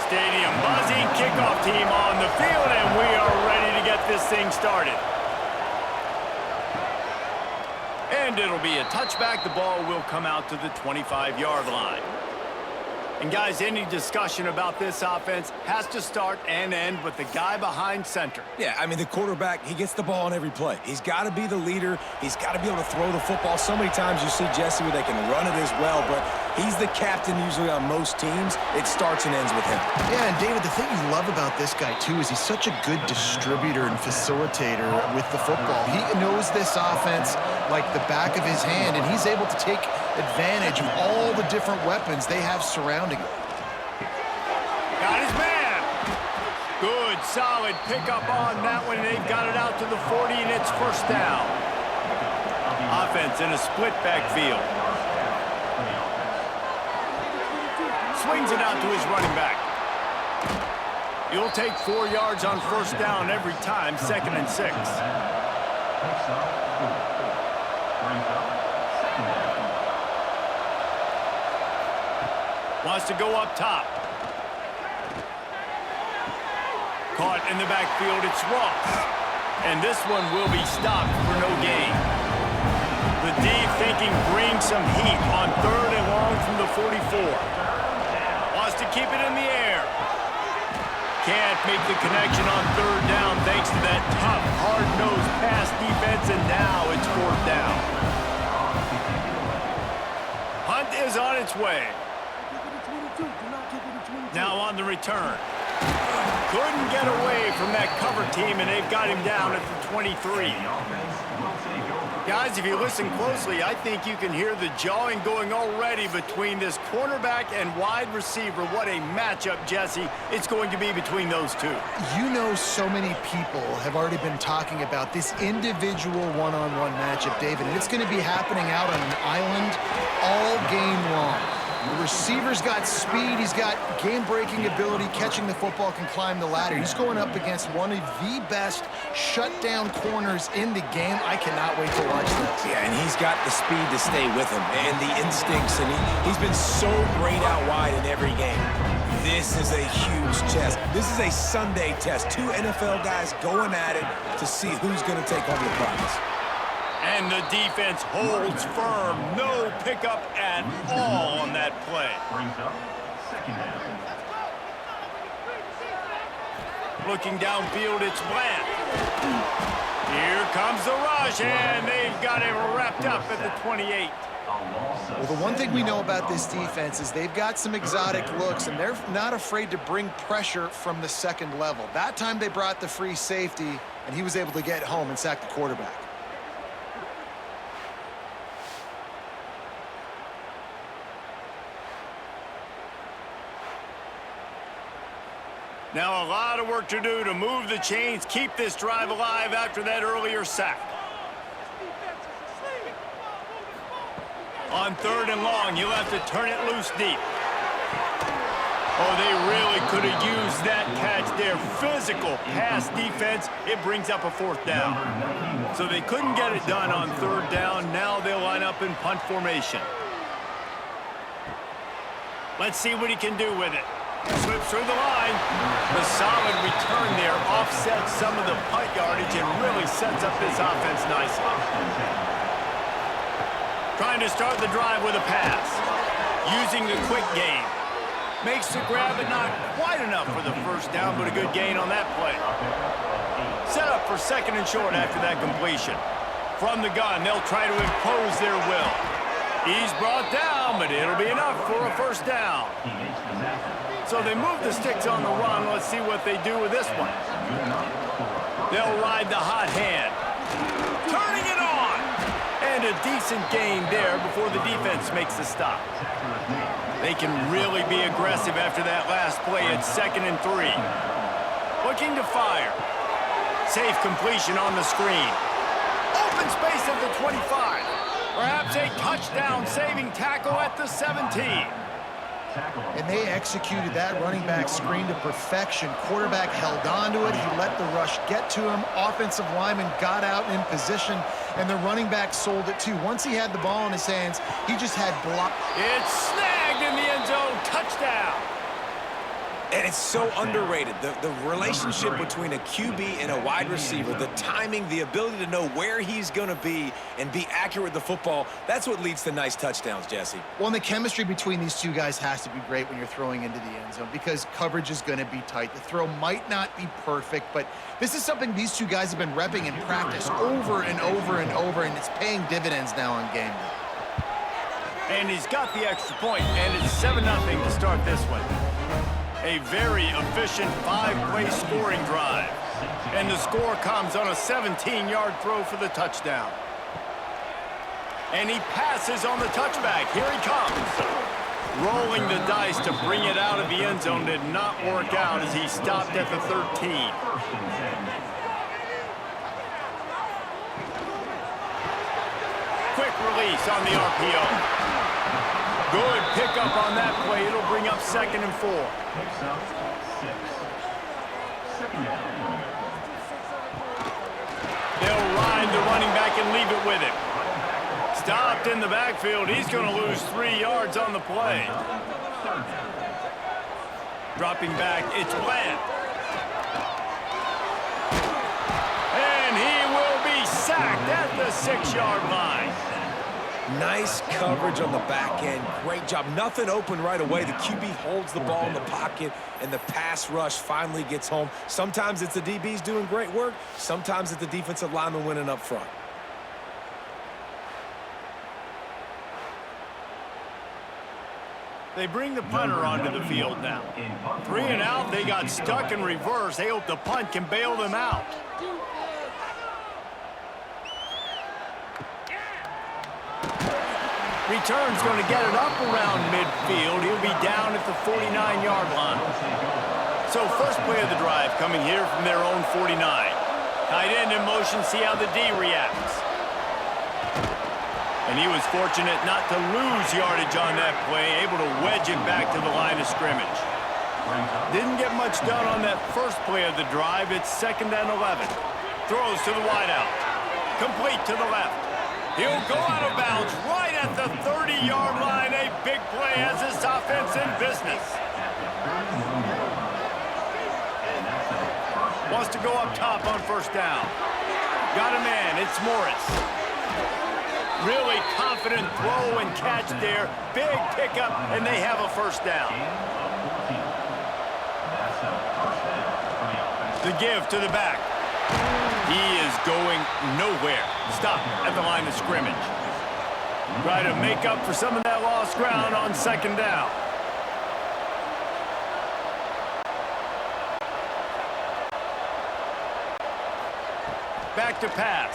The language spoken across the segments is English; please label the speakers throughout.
Speaker 1: stadium. Buzzing kickoff team on the field, and we are ready to get this thing started. And it'll be a touchback. The ball will come out to the 25-yard line. And guys, any discussion about this offense has to start and end with the guy behind center.
Speaker 2: Yeah, I mean, the quarterback, he gets the ball on every play. He's got to be the leader. He's got to be able to throw the football. So many times you see Jesse where they can run it as well, but he's the captain usually on most teams. It starts and ends with him.
Speaker 3: Yeah, and David, the thing you love about this guy, too, is he's such a good distributor and facilitator with the football. He knows this offense like the back of his hand, and he's able to take advantage of all the different weapons they have surrounding him.
Speaker 1: Got his man. Good, solid pickup on that one. They've got it out to the 40, and it's first down. Offense in a split backfield. Swings it out to his running back. You'll take 4 yards on first down every time, 2nd and 6. Wants to go up top. Caught in the backfield, it's Ross. And this one will be stopped for no gain. The D thinking bring some heat on 3rd and long from the 44. Wants to keep it in the air. Can't make the connection on 3rd down thanks to that tough, hard-nosed pass defense, and now it's 4th down. Hunt is on its way. Now on the return. Couldn't get away from that cover team, and they've got him down at the 23. Guys, if you listen closely, I think you can hear the jawing going already between this cornerback and wide receiver. What a matchup, Jesse, it's going to be between those two.
Speaker 3: You know, so many people have already been talking about this individual one-on-one matchup, David, and it's going to be happening out on an island all game long. The receiver's got speed, he's got game-breaking ability, catching the football, can climb the ladder. He's going up against one of the best shutdown corners in the game. I cannot wait to watch this.
Speaker 2: Yeah, and he's got the speed to stay with him and the instincts, and he's been so great out wide in every game. This is a huge test. This is a Sunday test. 2 NFL guys going at it to see who's going to take home the prize.
Speaker 1: And the defense holds firm. No pickup at all on that play. Looking downfield, it's Bland. Here comes the rush, and they've got it wrapped up at the 28.
Speaker 3: Well, the one thing we know about this defense is they've got some exotic looks, and they're not afraid to bring pressure from the 2nd level. That time they brought the free safety, and he was able to get home and sack the quarterback.
Speaker 1: Now a lot of work to do to move the chains, keep this drive alive after that earlier sack. On 3rd and long, you'll have to turn it loose deep. Oh, they really could have used that catch there. Physical pass defense, it brings up a 4th down. So they couldn't get it done on 3rd down. Now they'll line up in punt formation. Let's see what he can do with it. Slips through the line. The solid return there offsets some of the punt yardage and really sets up this offense nicely. Trying to start the drive with a pass. Using the quick game. Makes the grab, but not quite enough for the 1st down, but a good gain on that play. Set up for 2nd and short after that completion. From the gun, they'll try to impose their will. He's brought down, but it'll be enough for a 1st down. So they move the sticks on the run. Let's see what they do with this one. They'll ride the hot hand. Turning it on! And a decent gain there before the defense makes the stop. They can really be aggressive after that last play at 2nd and 3. Looking to fire. Safe completion on the screen. Open space at the 25. Perhaps a touchdown-saving tackle at the 17.
Speaker 3: And they executed that running back screen to perfection. Quarterback held on to it. He let the rush get to him. Offensive lineman got out in position, and the running back sold it too. Once he had the ball in his hands, he just had block.
Speaker 1: It's snagged in the end zone. Touchdown.
Speaker 2: And it's so underrated. The relationship between a QB and a wide receiver, the timing, the ability to know where he's going to be and be accurate with the football, that's what leads to nice touchdowns, Jesse.
Speaker 3: Well, and the chemistry between these two guys has to be great when you're throwing into the end zone because coverage is going to be tight. The throw might not be perfect, but this is something these two guys have been repping in practice over and over and over, and it's paying dividends now on game day.
Speaker 1: And he's got the extra point, and it's 7-0 to start this one. A very efficient 5-play scoring drive. And the score comes on a 17-yard throw for the touchdown. And he passes on the touchback. Here he comes. Rolling the dice to bring it out of the end zone did not work out as he stopped at the 13. Quick release on the RPO. Good pickup on that play. It'll bring up 2nd and 4. They'll ride the running back and leave it with him. Stopped in the backfield. He's going to lose 3 yards on the play. Dropping back, it's Bland. And he will be sacked at the 6-yard line.
Speaker 2: Nice coverage on the back end. Great job. Nothing open right away. The QB holds the ball in the pocket, and the pass rush finally gets home. Sometimes it's the DBs doing great work. Sometimes it's the defensive lineman winning up front.
Speaker 1: They bring the punter onto the field now. 3 and out. They got stuck in reverse. They hope the punt can bail them out. Return's going to get it up around midfield. He'll be down at the 49-yard line. So first play of the drive coming here from their own 49. Tight end in motion, see how the D reacts. And he was fortunate not to lose yardage on that play, able to wedge it back to the line of scrimmage. Didn't get much done on that first play of the drive. It's 2nd and 11. Throws to the wideout. Complete to the left. He'll go out of bounds right at the 30-yard line. A big play has this offense in business. Wants to go up top on first down. Got a man. It's Morris. Really confident throw and catch there. Big pickup, and they have a first down. The give to the back. He is going nowhere. Stop at the line of scrimmage. Try to make up for some of that lost ground on 2nd down. Back to pass.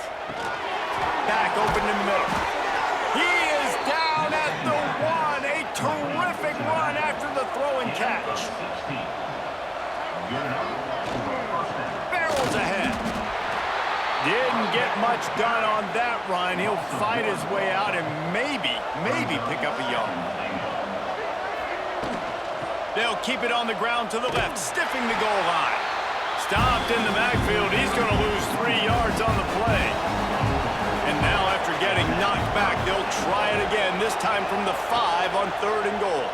Speaker 1: Back open in the middle. He is down at the 1. A terrific run after the throw and catch. Barrels ahead. Didn't get much done on that run. He'll fight his way out and maybe pick up a yard. They'll keep it on the ground to the left, stiffing the goal line. Stopped in the backfield. He's going to lose 3 yards on the play. And now after getting knocked back, they'll try it again, this time from the 5 on 3rd and goal.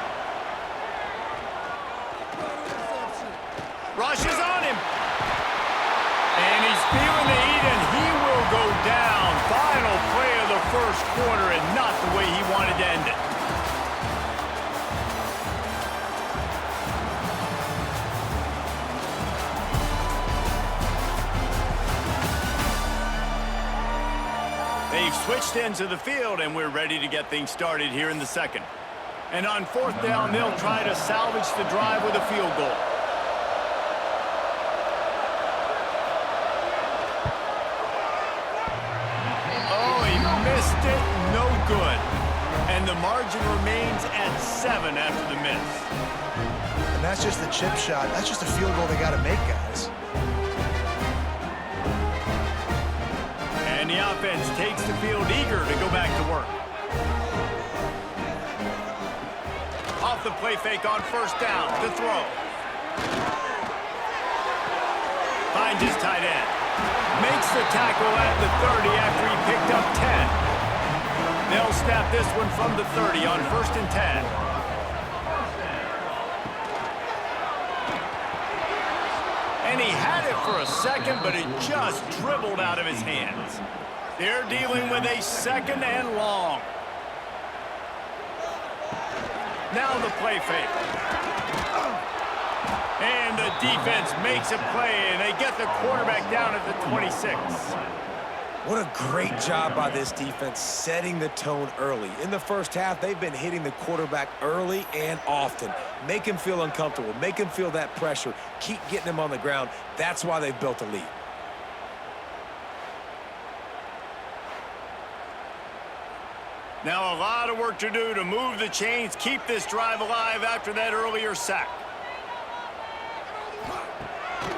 Speaker 1: Rushes on him. And he's feeling the heat, and he will go down. Final play of the first quarter, and not the way he wanted to end it. They've switched ends of the field, and we're ready to get things started here in the 2nd. And on 4th down, they'll try to salvage the drive with a field goal. Missed it, no good. And the margin remains at 7 after the miss.
Speaker 3: And that's just the chip shot. That's just a field goal they got to make, guys.
Speaker 1: And the offense takes the field eager to go back to work. Off the play fake on first down to throw. Finds his tight end. Makes the tackle at the 30 after he picked up 10. They'll snap this one from the 30 on 1st and 10. a second, but it just dribbled out of his hands. They're dealing with a 2nd and long. Now the play fake. And the defense makes a play, and they get the quarterback down at the 26.
Speaker 2: What a great job by this defense setting the tone early. In the first half, they've been hitting the quarterback early and often. Make him feel uncomfortable. Make him feel that pressure. Keep getting him on the ground. That's why they've built a lead.
Speaker 1: Now a lot of work to do to move the chains, keep this drive alive after that earlier sack.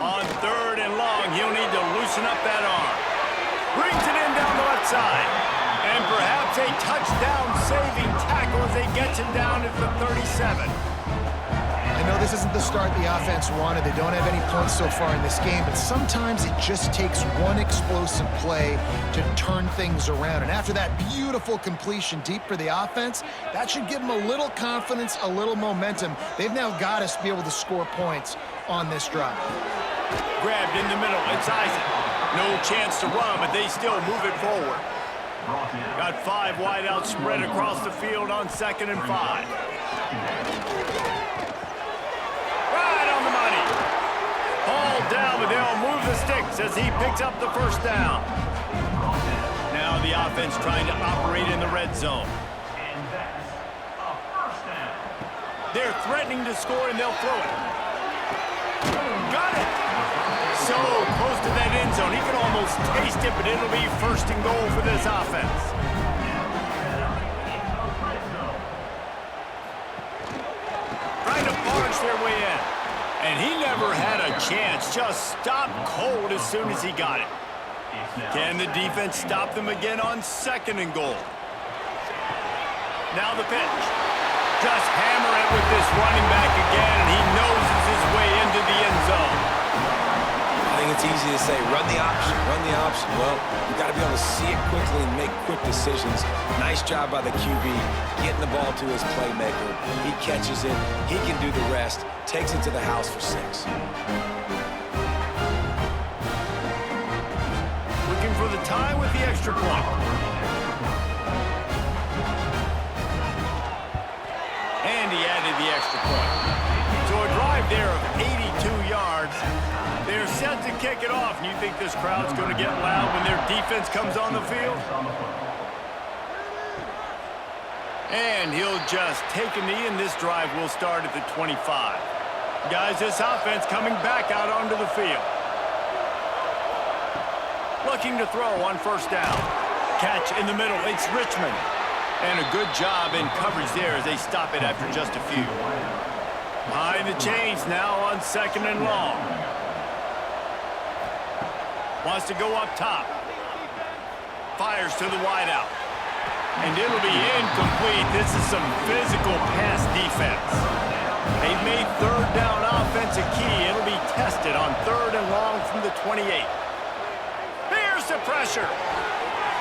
Speaker 1: On 3rd and long, he'll need to loosen up that arm. Brings it in down the left side. And perhaps a touchdown-saving tackle as they get him down at the 37.
Speaker 3: I know this isn't the start the offense wanted. They don't have any points so far in this game, but sometimes it just takes one explosive play to turn things around. And after that beautiful completion deep for the offense, that should give them a little confidence, a little momentum. They've now got to be able to score points on this drive.
Speaker 1: Grabbed in the middle. It's Isaac. No chance to run, but they still move it forward. Got 5 wideouts spread across the field on 2nd and 5. Right on the money. Hauled down, but they'll move the sticks as he picks up the 1st down. Now the offense trying to operate in the red zone. They're threatening to score, and they'll throw it. Got it. So close to that end zone. He can almost taste it, but it'll be 1st and goal for this offense. Trying to barge their way in. And he never had a chance. Just stopped cold as soon as he got it. Can the defense stop them again on 2nd and goal? Now the pitch. Just hammer it with this running back again, and he noses his way into the end zone.
Speaker 2: I think it's easy to say, run the option, run the option. Well, you got to be able to see it quickly and make quick decisions. Nice job by the QB, getting the ball to his playmaker. He catches it. He can do the rest. Takes it to the house for 6.
Speaker 1: Looking for the tie with the extra point. And he added the extra point. So a drive there of 82 yards. They're set to kick it off. And you think this crowd's going to get loud when their defense comes on the field? And he'll just take a knee, and this drive will start at the 25. Guys, this offense coming back out onto the field. Looking to throw on 1st down. Catch in the middle. It's Richmond. And a good job in coverage there as they stop it after just a few. Behind the chains now on 2nd and long. Wants to go up top. Fires to the wideout. And it'll be incomplete. This is some physical pass defense. They've made 3rd down offense a key. It'll be tested on 3rd and long from the 28. There's the pressure.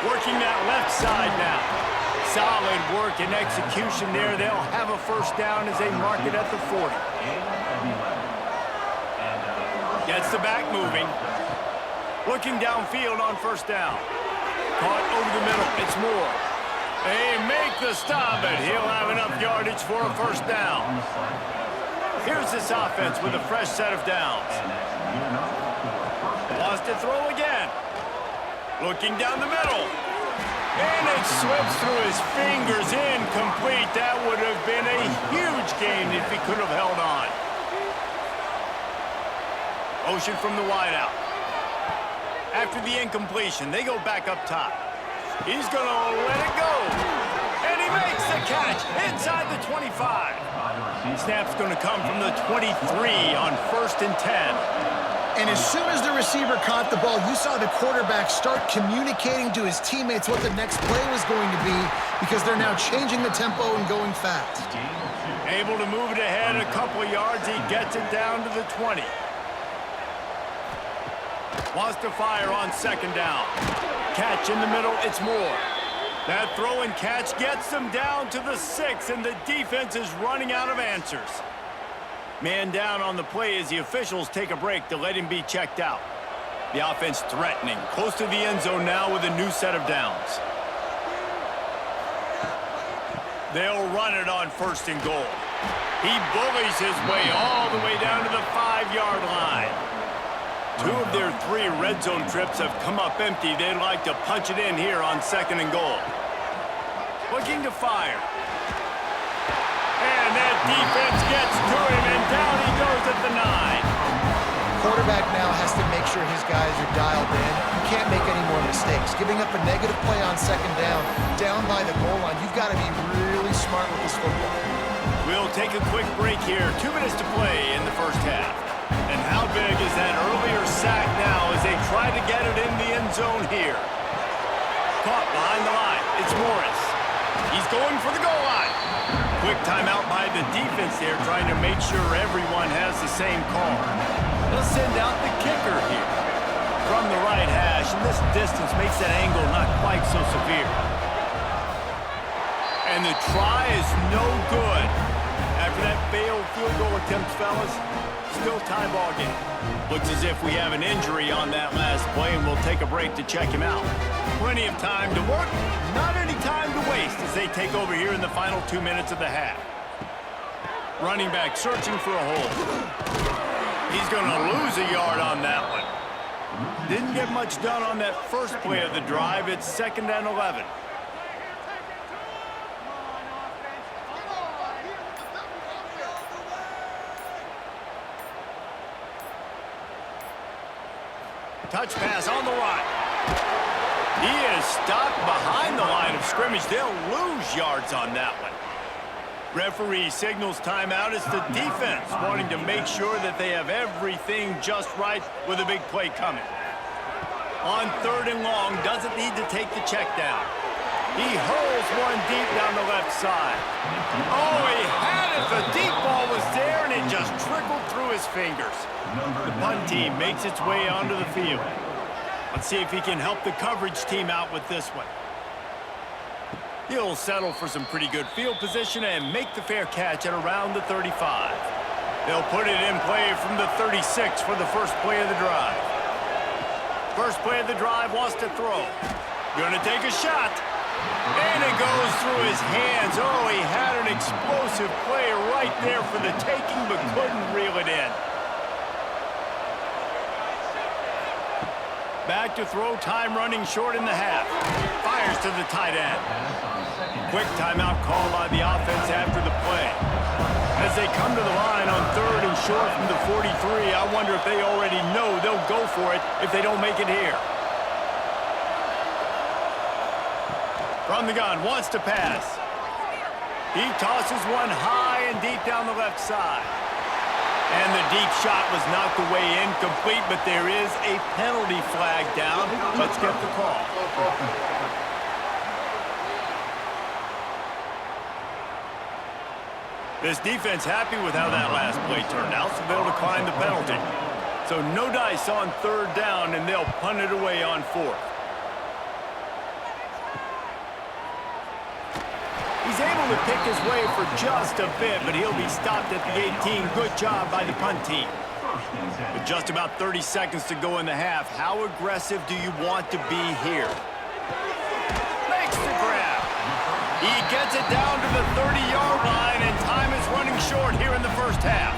Speaker 1: Working that left side now. Solid work and execution there. They'll have a 1st down as they mark it at the 40. Gets the back moving. Looking downfield on 1st down. Caught over the middle. It's Moore. They make the stop, but he'll have enough yardage for a 1st down. Here's this offense with a fresh set of downs. Wants to throw again. Looking down the middle. And it slips through his fingers, incomplete. That would have been a huge gain if he could have held on. Motion from the wideout. After the incompletion, they go back up top. He's going to let it go. And he makes the catch inside the 25. Snap's going to come from the 23 on 1st and 10.
Speaker 3: And as soon as the receiver caught the ball, you saw the quarterback start communicating to his teammates what the next play was going to be, because they're now changing the tempo and going fast.
Speaker 1: Able to move it ahead a couple yards. He gets it down to the 20. Wants to fire on 2nd down. Catch in the middle. It's Moore. That throw and catch gets them down to the 6, and the defense is running out of answers. Man down on the play as the officials take a break to let him be checked out. The offense threatening, close to the end zone now with a new set of downs. They'll run it on 1st and goal. He bullies his way all the way down to the 5-yard line. 2 of their 3 red zone trips have come up empty. They'd like to punch it in here on 2nd and goal. Looking to fire. And that defense gets to him, and down he goes at the 9.
Speaker 3: Quarterback now has to make sure his guys are dialed in. You can't make any more mistakes. Giving up a negative play on 2nd down by the goal line, you've got to be really smart with this football.
Speaker 1: We'll take a quick break here. 2 minutes to play in the first half. And how big is that earlier sack now as they try to get it in the end zone here? Caught behind the line. It's Morris. He's going for the goal line. Quick timeout by the defense there, trying to make sure everyone has the same call. They'll send out the kicker here from the right hash, and this distance makes that angle not quite so severe. And the try is no good. After that failed field goal attempt, fellas, still tie ball game. Looks as if we have an injury on that last play, and we'll take a break to check him out. Plenty of time to work, not any time to waste as they take over here in the final 2 minutes of the half. Running back searching for a hole. He's going to lose a yard on that one. Didn't get much done on that first play of the drive. It's 2nd and 11. Touch pass on the line. He is stopped behind the line of scrimmage. They'll lose yards on that one. Referee signals timeout. It's the defense wanting to make sure that they have everything just right with a big play coming. On 3rd and long, doesn't need to take the check down. He hurls one deep down the left side. Oh, he had it. The deep ball was there, and it just trickled through his fingers. The punt team makes its way onto the field. Let's see if he can help the coverage team out with this one. He'll settle for some pretty good field position and make the fair catch at around the 35. They'll put it in play from the 36 for the first play of the drive. First play of the drive wants to throw. Gonna take a shot. And it goes through his hands. Oh, he had an explosive play right there for the taking, but couldn't reel it in. Back to throw, time running short in the half. Fires to the tight end. Quick timeout call by the offense after the play. As they come to the line on 3rd and short from the 43, I wonder if they already know they'll go for it if they don't make it here. From the gun, wants to pass. He tosses one high and deep down the left side. And the deep shot was knocked away incomplete, but there is a penalty flag down. Let's get the call. This defense happy with how that last play turned out, so they'll decline the penalty. So no dice on 3rd down, and they'll punt it away on 4th. He's able to pick his way for just a bit, but he'll be stopped at the 18. Good job by the punt team. With just about 30 seconds to go in the half, how aggressive do you want to be here? Makes the grab. He gets it down to the 30-yard line, and time is running short here in the first half.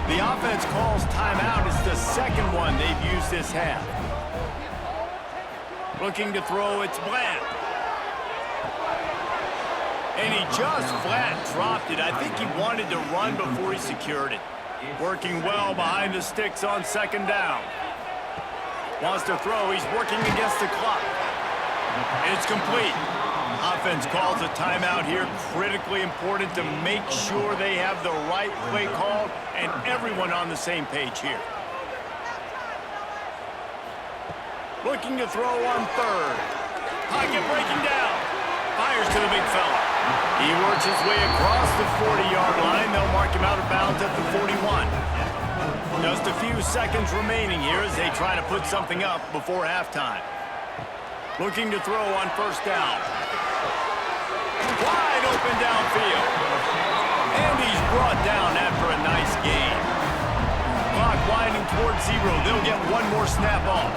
Speaker 1: The offense calls timeout. It's the 2nd one they've used this half. Looking to throw, it's Bland. And he just flat dropped it. I think he wanted to run before he secured it. Working well behind the sticks on 2nd down. Wants to throw. He's working against the clock. And it's complete. Offense calls a timeout here. Critically important to make sure they have the right play called and everyone on the same page here. Looking to throw on 3rd. Pocket breaking down. Fires to the big fella. He works his way across the 40-yard line. They'll mark him out of bounds at the 41. Just a few seconds remaining here as they try to put something up before halftime. Looking to throw on 1st down. Wide open downfield. And he's brought down after a nice gain. Clock winding towards 0. They'll get one more snap off.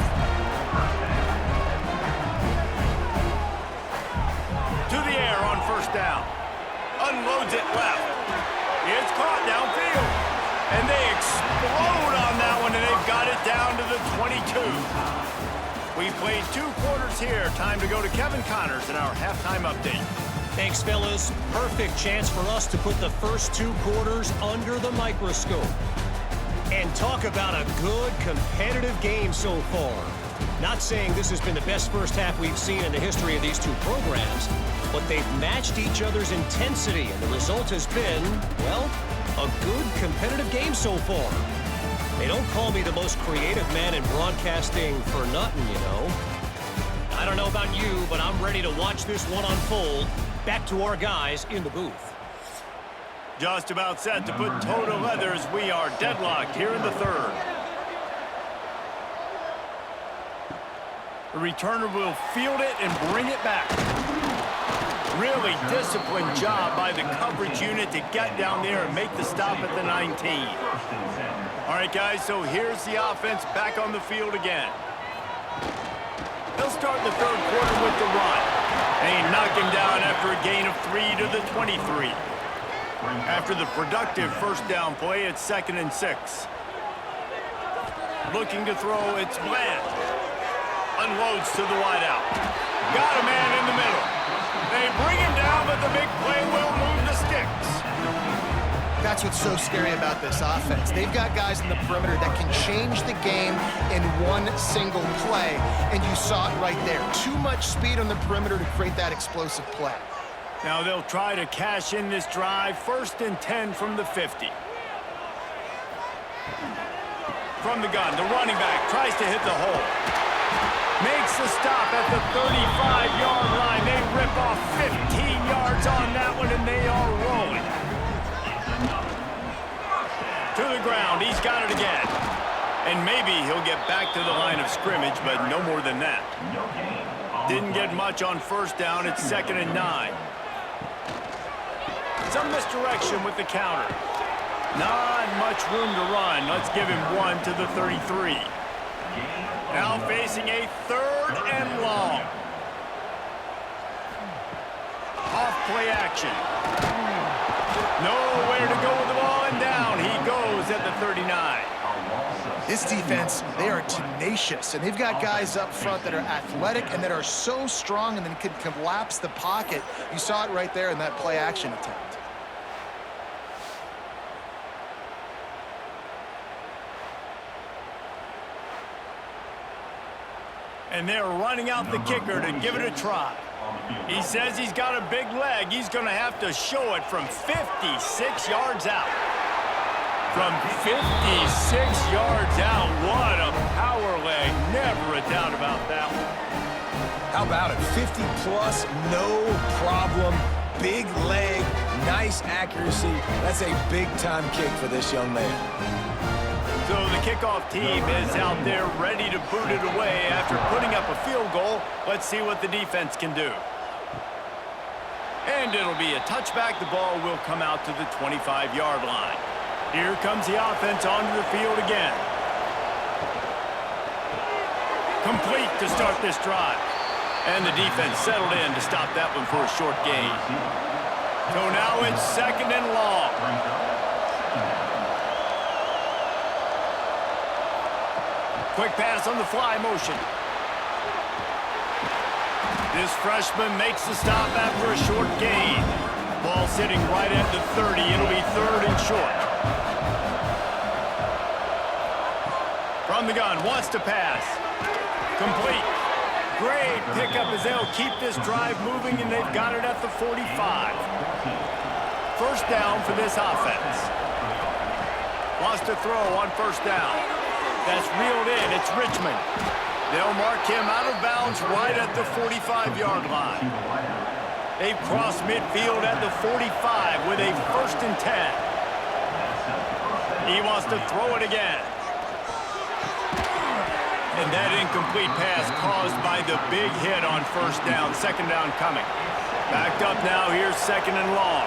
Speaker 1: To the air on first down. Unloads it left. It's caught downfield. And they explode on that one, and they've got it down to the 22. We played 2 quarters here. Time to go to Kevin Connors in our halftime update.
Speaker 4: Thanks, fellas. Perfect chance for us to put the first 2 quarters under the microscope. And talk about a good, competitive game so far. Not saying this has been the best first half we've seen in the history of these 2 programs, but they've matched each other's intensity, and the result has been, well, a good, competitive game so far. They don't call me the most creative man in broadcasting for nothing, you know. I don't know about you, but I'm ready to watch this one unfold. Back to our guys in the booth.
Speaker 1: Just about set to put toe to leather as we are deadlocked here in the 3rd. The returner will field it and bring it back. Really disciplined job by the coverage unit to get down there and make the stop at the 19. All right, guys, so here's the offense back on the field again. They'll start the 3rd quarter with the run. They knock him down after a gain of 3 to the 23. After the productive first down play, it's 2nd and 6. Looking to throw, it's Bland. Unloads to the wideout. Got a man in the middle. They bring him down, but the big play will move the sticks.
Speaker 3: That's what's so scary about this offense. They've got guys in the perimeter that can change the game in one single play, and you saw it right there. Too much speed on the perimeter to create that explosive play.
Speaker 1: Now they'll try to cash in this drive. 1st and 10 from the 50. From the gun, the running back tries to hit the hole. Makes the stop at the 35-yard line. They rip off 15 yards on that one, and they are rolling. To the ground, he's got it again. And maybe he'll get back to the line of scrimmage, but no more than that. Didn't get much on first down. It's 2nd and 9. Some misdirection with the counter. Not much room to run. Let's give him 1 to the 33. Now facing a 3rd and long. Off play action. Nowhere to go with the ball, and down he goes at the 39.
Speaker 3: This defense, they are tenacious, and they've got guys up front that are athletic and that are so strong and then can collapse the pocket. You saw it right there in that play action attempt.
Speaker 1: And they're running out the kicker to give it a try. He says he's got a big leg. He's going to have to show it from 56 yards out. From 56 yards out, what a power leg. Never a doubt about that one.
Speaker 2: How about it? 50-plus, no problem. Big leg, nice accuracy. That's a big-time kick for this young man.
Speaker 1: So the kickoff team is out there ready to boot it away after putting up a field goal. Let's see what the defense can do. And it'll be a touchback. The ball will come out to the 25-yard line. Here comes the offense onto the field again. Complete to start this drive. And the defense settled in to stop that one for a short gain. So now it's 2nd and long. Quick pass on the fly motion. This freshman makes the stop after a short gain. Ball sitting right at the 30. It'll be 3rd and short. From the gun, wants to pass. Complete. Great pickup as they'll keep this drive moving, and they've got it at the 45. First down for this offense. Wants to throw on first down. That's reeled in. It's Richmond. They'll mark him out of bounds right at the 45-yard line. They've crossed midfield at the 45 with a 1st and 10. He wants to throw it again. And that incomplete pass caused by the big hit on first down. 2nd down coming. Backed up now. Here's 2nd and long.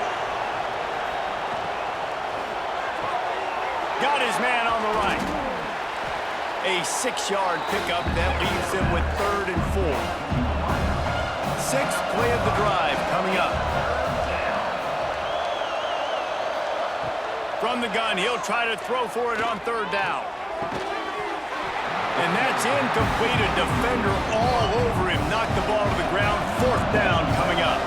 Speaker 1: Got his man on the right. A 6-yard pickup that leaves them with 3rd and 4. 6th play of the drive coming up. From the gun, he'll try to throw for it on 3rd down. And that's incomplete. A defender all over him. Knocked the ball to the ground. 4th down coming up.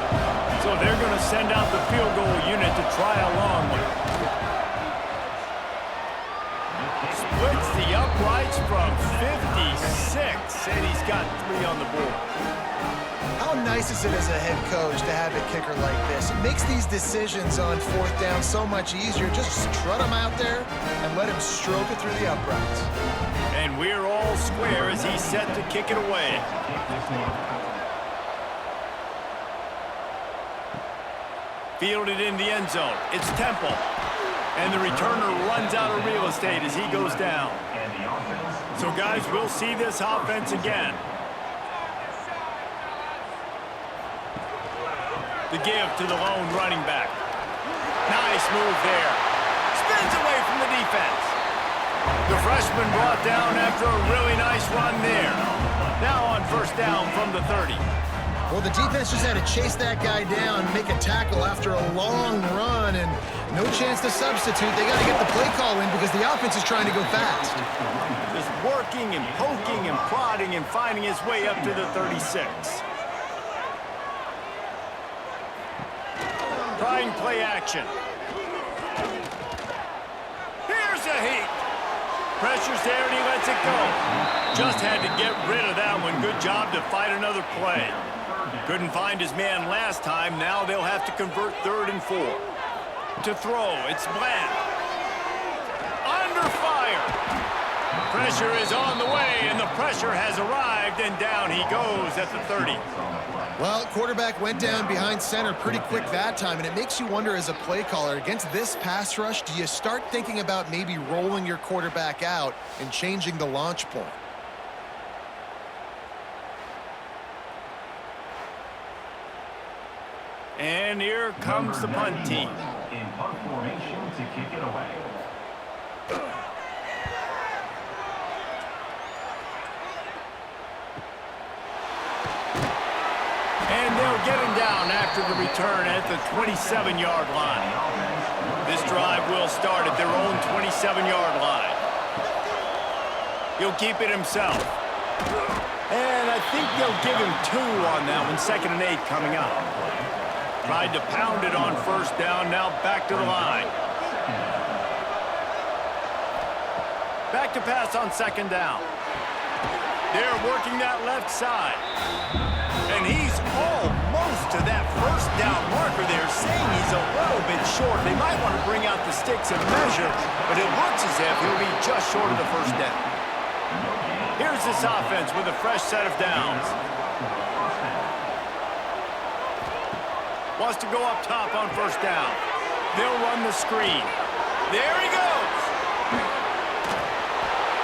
Speaker 1: So they're going to send out the field goal unit to try a long one. Splits the uprights from 56, and he's got 3 on the board.
Speaker 3: How nice is it as a head coach to have a kicker like this? It makes these decisions on 4th down so much easier. Just strut him out there and let him stroke it through the uprights.
Speaker 1: And we're all square as he's set to kick it away. Fielded in the end zone. It's Temple. And the returner runs out of real estate as he goes down. So, guys, we'll see this offense again. The give to the lone running back. Nice move there. Spins away from the defense. The freshman brought down after a really nice run there. Now on 1st down from the 30.
Speaker 3: Well, the defense just had to chase that guy down, make a tackle after a long run, and no chance to substitute. They got to get the play call in because the offense is trying to go fast.
Speaker 1: Just working and poking and prodding and finding his way up to the 36. Trying play action. Here's a heat. Pressure's there and he lets it go. Just had to get rid of that one. Good job to fight another play. Couldn't find his man last time. Now they'll have to convert 3rd and 4. To throw, it's Bland. Under fire. Pressure is on the way, and the pressure has arrived, and down he goes at the 30.
Speaker 3: Well, quarterback went down behind center pretty quick that time, and it makes you wonder as a play caller, against this pass rush, do you start thinking about maybe rolling your quarterback out and changing the launch point?
Speaker 1: And here comes the punt team.
Speaker 5: In punt formation to kick it away.
Speaker 1: And they'll get him down after the return at the 27-yard line. This drive will start at their own 27-yard line. He'll keep it himself. And I think they'll give him 2 on that one. 2nd and 8 coming up. Tried to pound it on 1st down, now back to the line. Back to pass on 2nd down. They're working that left side. And he's almost to that 1st down marker there, saying he's a little bit short. They might want to bring out the sticks and measure, but it looks as if he'll be just short of the 1st down. Here's this offense with a fresh set of downs. Wants to go up top on 1st down. They'll run the screen. There he goes.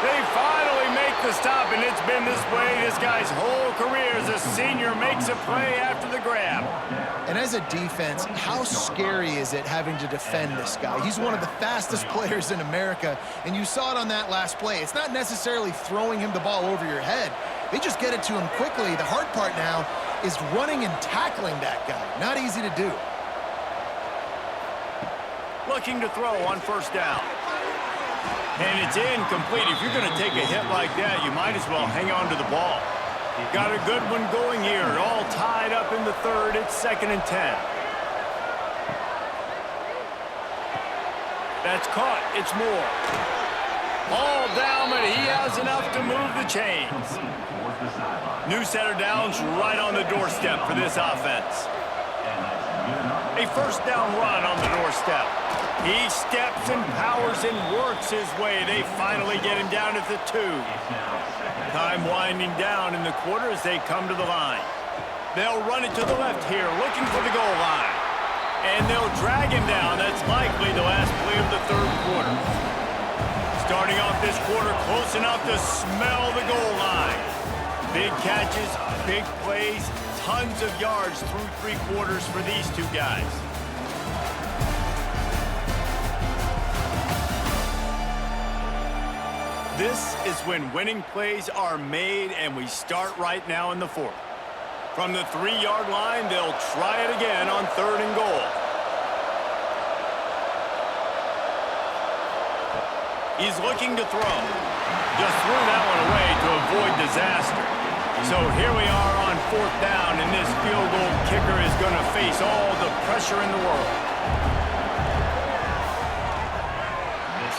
Speaker 1: They finally make the stop, and it's been this way this guy's whole career as a senior. Makes a play after the grab.
Speaker 3: And as a defense, how scary is it having to defend this guy? He's one of the fastest players in America, and you saw it on that last play. It's not necessarily throwing him the ball over your head. They just get it to him quickly. The hard part now is running and tackling that guy. Not easy to do.
Speaker 1: Looking to throw on 1st down. And it's incomplete. If you're going to take a hit like that, you might as well hang on to the ball. Got a good one going here. All tied up in the 3rd. It's 2nd and 10. That's caught. It's Moore. All down, but he has enough to move the chains. New set of downs right on the doorstep for this offense. A 1st down run on the doorstep. He steps and powers and works his way. They finally get him down at the 2. Time winding down in the quarter as they come to the line. They'll run it to the left here, looking for the goal line. And they'll drag him down. That's likely the last play of the 3rd quarter. Starting off this quarter close enough to smell the goal line. Big catches, big plays, tons of yards through 3 quarters for these 2 guys. This is when winning plays are made, and we start right now in the fourth. From the 3-yard line, they'll try it again on 3rd and goal. He's looking to throw. Just threw that one away to avoid disaster. So here we are on 4th down, and this field goal kicker is going to face all the pressure in the world.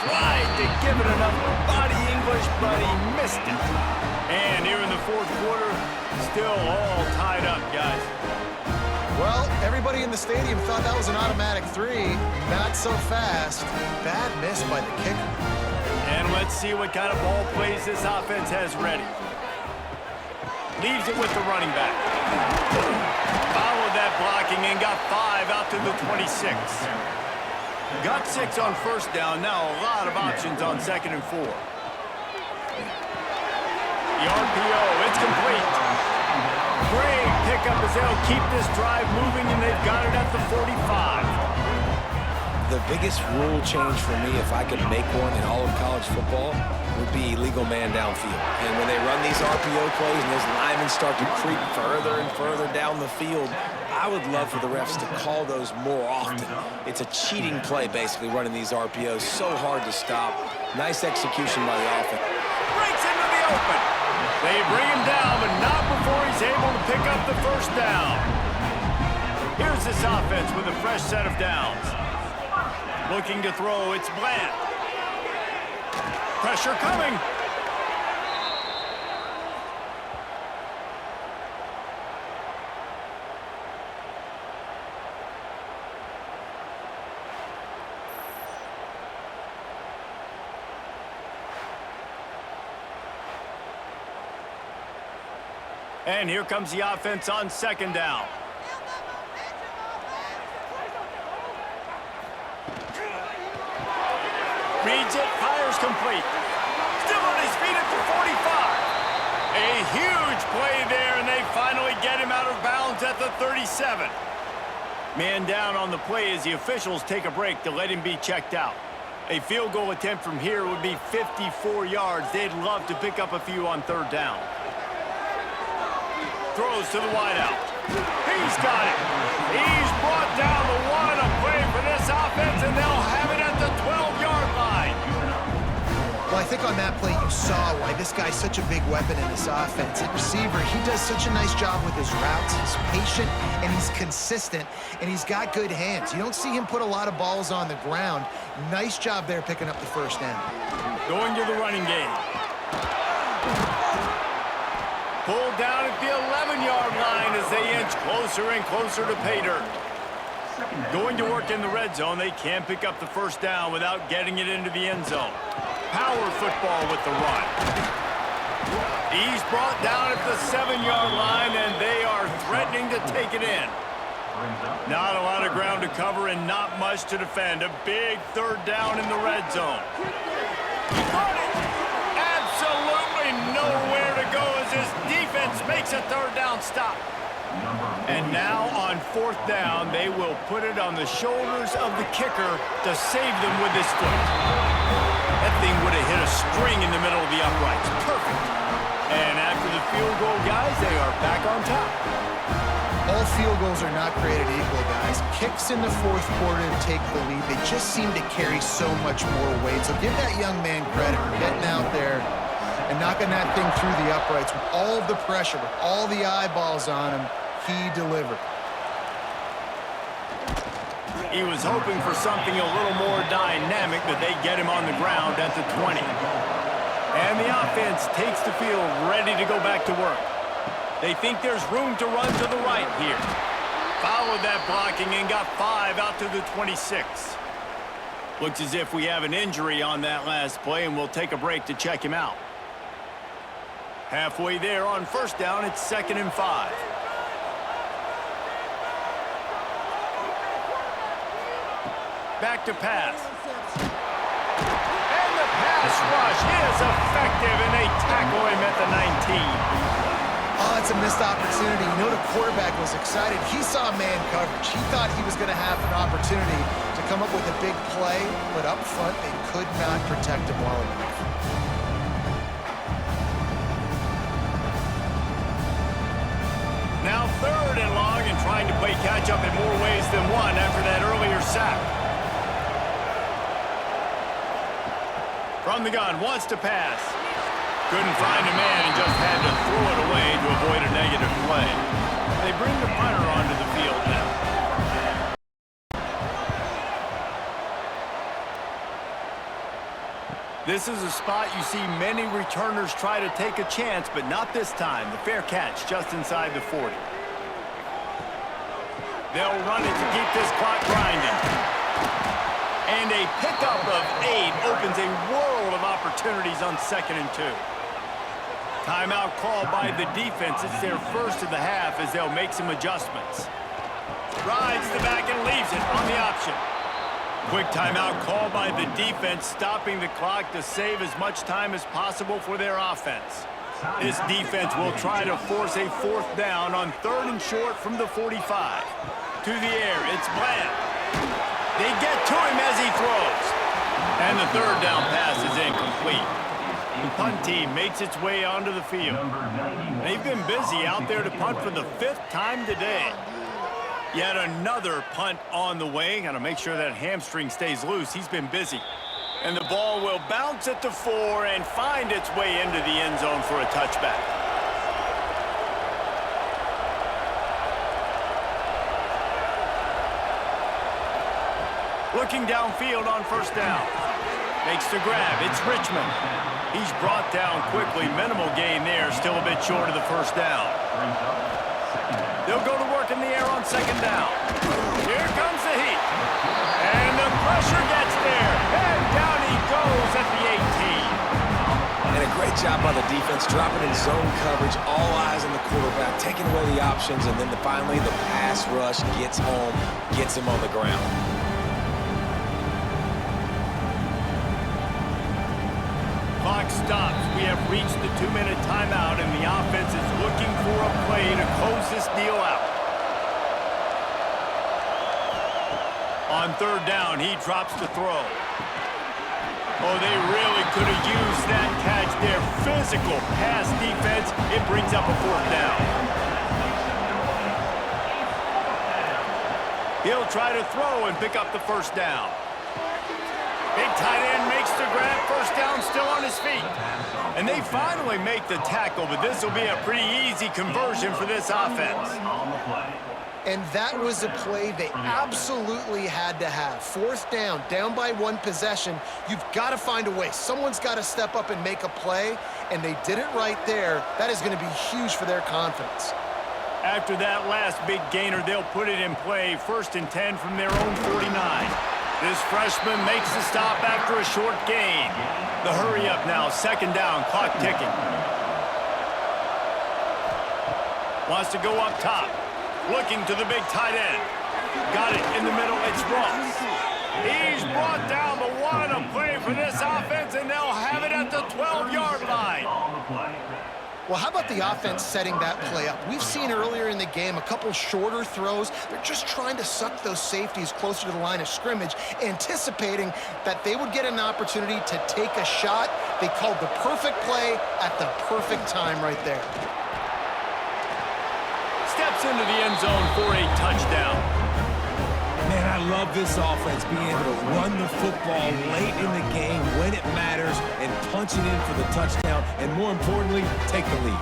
Speaker 1: Tried to give it enough body English, but he missed it. And here in the 4th quarter, still all tied up, guys.
Speaker 3: Well, everybody in the stadium thought that was an automatic 3. Not so fast. Bad miss by the kicker.
Speaker 1: And let's see what kind of ball plays this offense has ready. Leaves it with the running back. Followed that blocking and got 5 out to the 26. Got 6 on 1st down. Now a lot of options on 2nd and 4. The RPO, it's complete. Great pickup as they'll keep this drive moving, and they've got it at the 45.
Speaker 2: The biggest rule change for me, if I could make one in all of college football, would be illegal man downfield. And when they run these RPO plays and those linemen start to creep further and further down the field, I would love for the refs to call those more often. It's a cheating play, basically, running these RPOs. So hard to stop. Nice execution by the offense.
Speaker 1: Breaks into the open. They bring him down, but not before he's able to pick up the 1st down. Here's this offense with a fresh set of downs. Looking to throw, it's Bland. Pressure coming. And here comes the offense on 2nd down. Reads it, fires complete. Still on his feet at the 45. A huge play there, and they finally get him out of bounds at the 37. Man down on the play as the officials take a break to let him be checked out. A field goal attempt from here would be 54 yards. They'd love to pick up a few on 3rd down. Throws to the wideout. He's got it. He's brought down the one. A play for this offense, and they'll have it at the 12-yard line.
Speaker 3: Well, I think on that play you saw why this guy's such a big weapon in this offense. At receiver, he does such a nice job with his routes. He's patient, and he's consistent, and he's got good hands. You don't see him put a lot of balls on the ground. Nice job there picking up the 1st down.
Speaker 1: Going to the running game. Pulled down at the 11-yard line as they inch closer and closer to pay dirt. Going to work in the red zone. They can't pick up the 1st down without getting it into the end zone. Power football with the run. He's brought down at the 7-yard line, and they are threatening to take it in. Not a lot of ground to cover and not much to defend. A big 3rd down in the red zone. Absolutely nowhere to go as his defense makes a 3rd down stop. And now on 4th down, they will put it on the shoulders of the kicker to save them with his foot. That thing would have hit a string in the middle of the uprights. Perfect. And after the field goal, guys, they are back on top.
Speaker 3: All field goals are not created equal, guys. Kicks in the 4th quarter to take the lead. They just seem to carry so much more weight. So give that young man credit for getting out there and knocking that thing through the uprights with all of the pressure, with all the eyeballs on him. He delivered.
Speaker 1: He was hoping for something a little more dynamic, but they get him on the ground at the 20. And the offense takes the field ready to go back to work. They think there's room to run to the right here. Followed that blocking and got 5 out to the 26. Looks as if we have an injury on that last play, and we'll take a break to check him out. Halfway there on 1st down, it's 2nd and 5. Back to pass. And the pass rush is effective, and they tackle him at the 19.
Speaker 3: Oh, it's a missed opportunity. You know the quarterback was excited. He saw man coverage. He thought he was going to have an opportunity to come up with a big play, but up front, they could not protect him well enough.
Speaker 1: trying to play catch-up in more ways than one after that earlier sack. From the gun, wants to pass. Couldn't find a man and just had to throw it away to avoid a negative play. They bring the punter onto the field now. This is a spot you see many returners try to take a chance, but not this time. The fair catch just inside the 40. They'll run it to keep this clock grinding. And a pickup of 8 opens a world of opportunities on 2nd and 2. Timeout called by the defense. It's their first of the half as they'll make some adjustments. Rides the back and leaves it on the option. Quick timeout called by the defense, stopping the clock to save as much time as possible for their offense. This defense will try to force a 4th down on 3rd and short from the 45. To the air, it's Bland. They get to him as he throws. And the 3rd down pass is incomplete. The punt team makes its way onto the field. They've been busy out there to punt for the 5th time today. Yet another punt on the way. Got to make sure that hamstring stays loose. He's been busy. And the ball will bounce at the 4 and find its way into the end zone for a touchback. Looking downfield on 1st down. Makes the grab. It's Richmond. He's brought down quickly. Minimal gain there. Still a bit short of the 1st down. They'll go to work in the air on 2nd down. Here comes the heat. And the pressure gets there. And down he goes at the 18.
Speaker 2: And a great job by the defense, dropping in zone coverage, all eyes on the quarterback, taking away the options, and then finally the pass rush gets home, gets him on the ground.
Speaker 1: Clock stops. We have reached the 2-minute timeout, and the offense is looking for a play to close this deal out. On 3rd down, he drops to throw. Oh, they really could have used that catch there. Physical pass defense. It brings up a 4th down. He'll try to throw and pick up the 1st down. Big tight end makes the grab. 1st down, still on his feet. And they finally make the tackle, but this will be a pretty easy conversion for this offense.
Speaker 3: And that was a play they absolutely had to have. 4th down, down by 1 possession. You've got to find a way. Someone's got to step up and make a play, and they did it right there. That is going to be huge for their confidence.
Speaker 1: After that last big gainer, they'll put it in play. 1st and 10 from their own 49. This freshman makes the stop after a short gain. The hurry up now, 2nd down, clock ticking. Wants to go up top. Looking to the big tight end. Got it in the middle, it's Ross. He's brought down, but what a play for this offense, and they'll have it at the 12-yard line.
Speaker 3: Well, how about the offense setting that play up? We've seen earlier in the game a couple shorter throws. They're just trying to suck those safeties closer to the line of scrimmage, anticipating that they would get an opportunity to take a shot. They called the perfect play at the perfect time right there.
Speaker 1: Steps into the end zone for a touchdown.
Speaker 2: Man, I love this offense being able to run the football late in the game when it matters and punch it in for the touchdown, and more importantly, take the lead.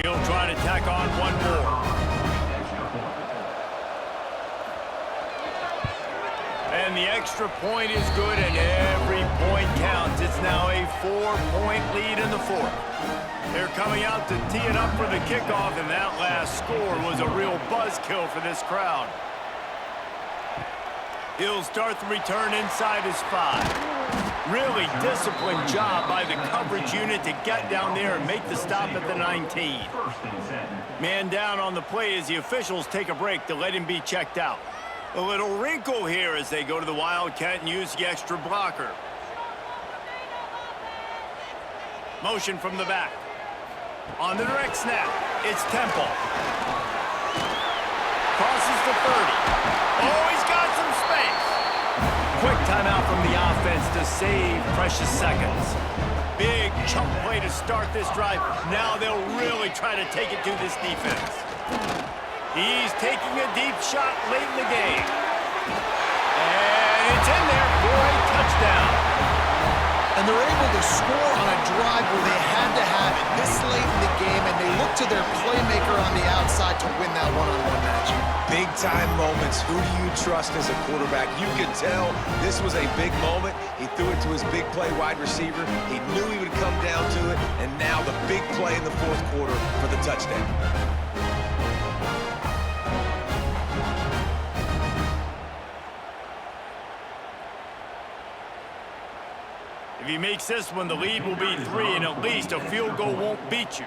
Speaker 1: He'll try to tack on one more. And the extra point is good, and every point counts. It's now a 4-point lead in the 4th. They're coming out to tee it up for the kickoff, and that last score was a real buzzkill for this crowd. He'll start the return inside his 5. Really disciplined job by the coverage unit to get down there and make the stop at the 19. Man down on the play as the officials take a break to let him be checked out. A little wrinkle here as they go to the Wildcat and use the extra blocker. Motion from the back. On the direct snap, it's Temple. crosses the 30. Oh, he's got some space. Quick timeout from the offense to save precious seconds. Big chunk play to start this drive. Now they'll really try to take it to this defense. He's taking a deep shot late in the game. And it's in there for a touchdown.
Speaker 3: And they're able to score on a drive where they had to have it this late in the game, and they look to their playmaker on the outside to win that one-on-one matchup.
Speaker 2: Big-time moments. Who do you trust as a quarterback? You could tell this was a big moment. He threw it to his big play wide receiver. He knew he would come down to it, and now the big play in the fourth quarter for the touchdown.
Speaker 1: If he makes this one, the lead will be 3, and at least a field goal won't beat you.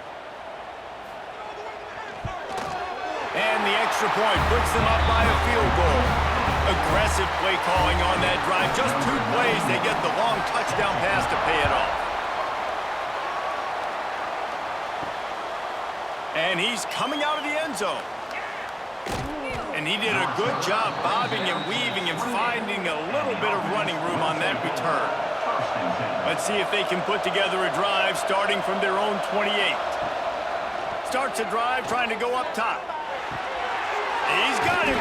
Speaker 1: And the extra point puts them up by a field goal. Aggressive play calling on that drive. Just 2 plays, they get the long touchdown pass to pay it off. And he's coming out of the end zone. And he did a good job bobbing and weaving and finding a little bit of running room on that return. Let's see if they can put together a drive starting from their own 28. Starts a drive trying to go up top. He's got him.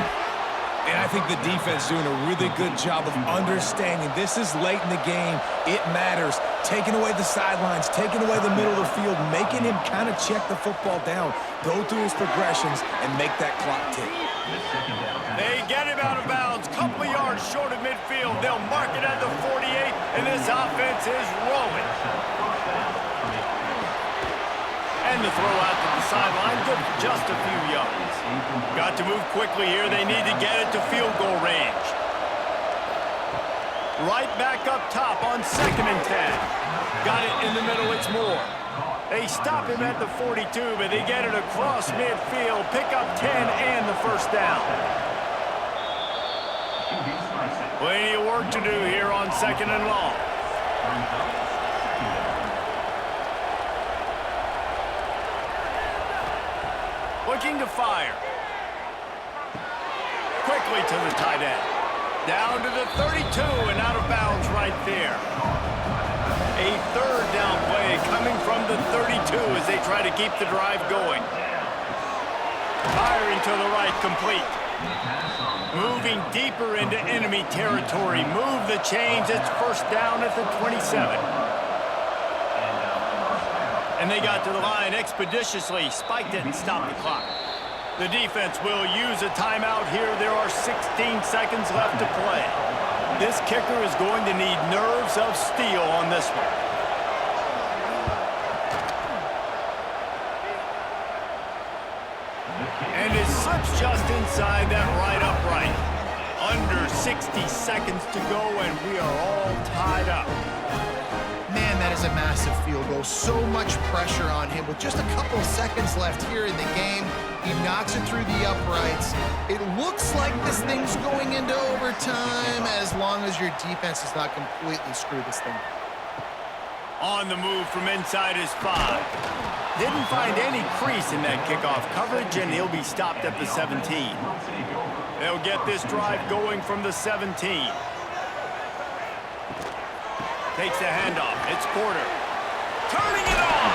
Speaker 2: And I think the defense doing a really good job of understanding this is late in the game. It matters. Taking away the sidelines, taking away the middle of the field, making him kind of check the football down, go through his progressions, and make that clock tick.
Speaker 1: They get him out of bounds, couple of yards short of midfield. They'll mark it at the 48, and this offense is rolling. And the throw out to the sideline, good for just a few yards. Got to move quickly here. They need to get it to field goal range. Right back up top on 2nd and 10. Got it in the middle, it's Moore. They stop him at the 42, but they get it across midfield, pick up 10 and the first down. Plenty of work to do here on 2nd and long. Looking to fire. Quickly to the tight end. Down to the 32 and out of bounds right there. A 3rd down play coming from the 32 as they try to keep the drive going. Firing to the right, complete. Moving deeper into enemy territory. Move the chains. It's 1st down at the 27. And they got to the line expeditiously. Spiked it and stopped the clock. The defense will use a timeout here. There are 16 seconds left to play. This kicker is going to need nerves of steel on this one. And it slips just inside that right upright. Under 60 seconds to go, and we are all tied up.
Speaker 3: Man, that is a massive field goal. So much pressure on him. With just a couple of seconds left here in the game, he knocks it through the uprights. It looks like this thing's going into overtime as long as your defense does not completely screw this thing.
Speaker 1: On the move from inside his 5. Didn't find any crease in that kickoff coverage, and he'll be stopped at the 17. They'll get this drive going from the 17. Takes the handoff. It's Porter. Turning it on!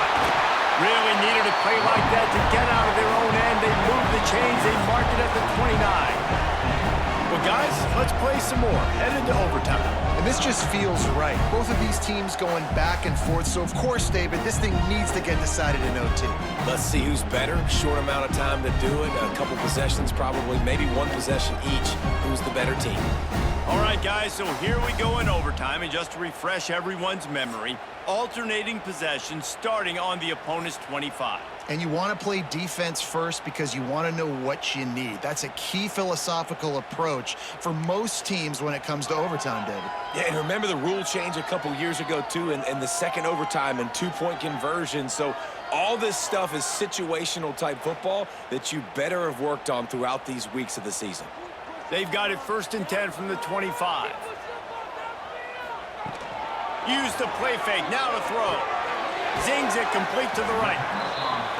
Speaker 1: Really needed a play like that to get out of their own end. They move the chains. They mark it at the 29. Well, guys, let's play some more. Headed to overtime.
Speaker 3: And this just feels right. Both of these teams going back and forth. So, of course, David, this thing needs to get decided in OT.
Speaker 2: Let's see who's better. Short amount of time to do it. A couple possessions, probably maybe 1 possession each. Who's the better team?
Speaker 1: All right, guys, so here we go in overtime. And just to refresh everyone's memory, alternating possessions starting on the opponent's 25.
Speaker 3: And you want to play defense first because you want to know what you need. That's a key philosophical approach for most teams when it comes to overtime, David.
Speaker 2: Yeah, and remember the rule change a couple years ago, too, and the second overtime and 2-point conversion. So all this stuff is situational type football that you better have worked on throughout these weeks of the season.
Speaker 1: They've got it 1st and 10 from the 25. Use the play fake. Now to throw. Zings it complete to the right.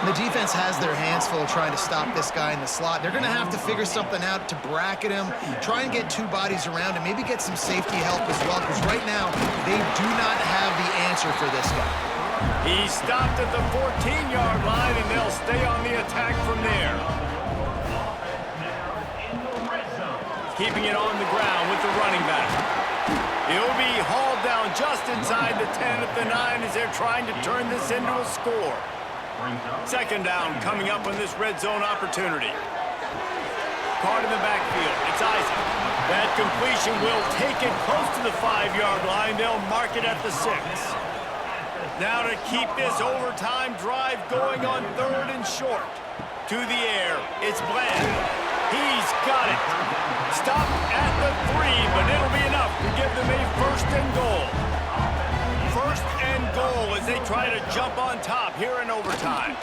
Speaker 3: And the defense has their hands full trying to stop this guy in the slot. They're going to have to figure something out to bracket him, try and get two bodies around him, maybe get some safety help as well, because right now they do not have the answer for this guy.
Speaker 1: He stopped at the 14-yard line, and they'll stay on the attack from there. Keeping it on the ground with the running back. He'll be hauled down just inside the 10 at the 9 as they're trying to turn this into a score. Second down coming up on this red zone opportunity. Caught in the backfield. It's Isaac. That completion will take it close to the 5-yard line. They'll mark it at the 6. Now to keep this overtime drive going on 3rd and short. To the air. It's Bland. He's got it. Stop at the 3, but it'll be enough to give them a 1st and goal. 1st and goal as they try to jump on top here in overtime.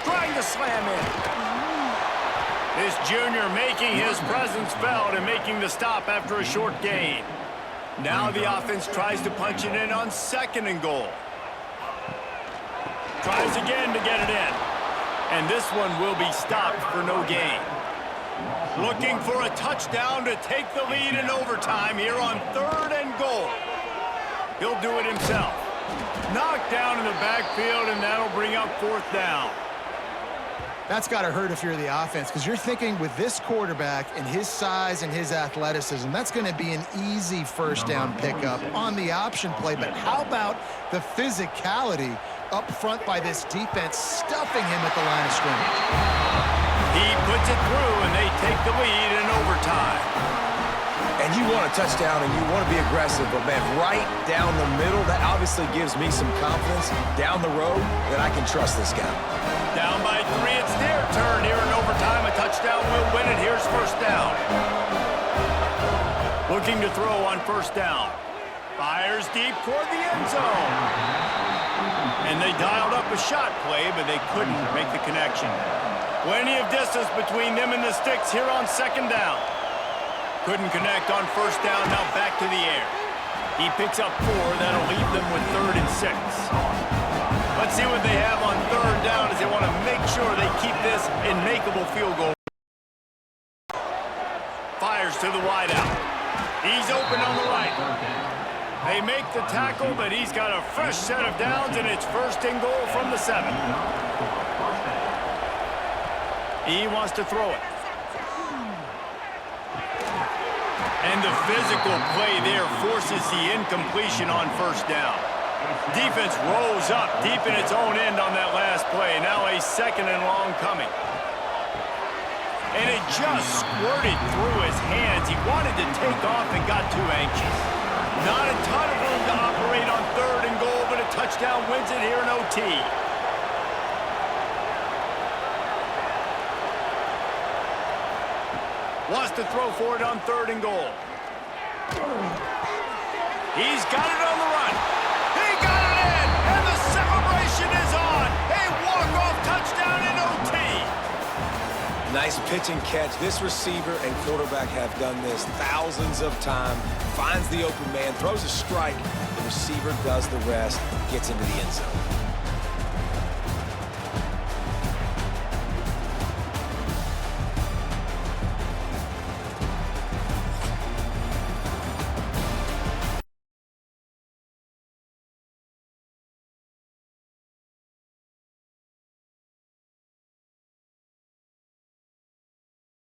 Speaker 1: Trying to slam in. This junior making his presence felt and making the stop after a short gain. Now the offense tries to punch it in on 2nd and goal. Tries again to get it in. And this one will be stopped for no gain. Looking for a touchdown to take the lead in overtime here on 3rd and goal. He'll do it himself. Knocked down in the backfield, and that'll bring up 4th down.
Speaker 3: That's got to hurt if you're the offense, because you're thinking with this quarterback and his size and his athleticism, that's going to be an easy 1st down pickup on the option play. But how about the physicality up front by this defense, stuffing him at the line of scrimmage?
Speaker 1: He puts it through, and they take the lead in overtime.
Speaker 2: And you want a touchdown and you want to be aggressive, but man, right down the middle, that obviously gives me some confidence down the road that I can trust this guy.
Speaker 1: Down by 3, it's their turn here in overtime. A touchdown will win it. Here's 1st down. Looking to throw on 1st down. Fires deep toward the end zone. And they dialed up a shot play, but they couldn't make the connection. Plenty of distance between them and the sticks here on 2nd down. Couldn't connect on 1st down, now back to the air. He picks up 4, that'll leave them with 3rd and 6. Let's see what they have on 3rd down as they want to make sure they keep this in makeable field goal. Fires to the wideout. He's open on the right. They make the tackle, but he's got a fresh set of downs, and it's 1st and goal from the 7. He wants to throw it. And the physical play there forces the incompletion on 1st down. Defense rolls up deep in its own end on that last play. Now a 2nd and long coming. And it just squirted through his hands. He wanted to take off and got too anxious. Not a ton of room to operate on 3rd and goal, but a touchdown wins it here in OT. Wants to throw for it on 3rd and goal. He's got it on the run. He got it in, and the celebration is on. A walk-off touchdown in OT.
Speaker 2: Nice pitch and catch. This receiver and quarterback have done this thousands of times. Finds the open man, throws a strike. The receiver does the rest, gets into the end zone.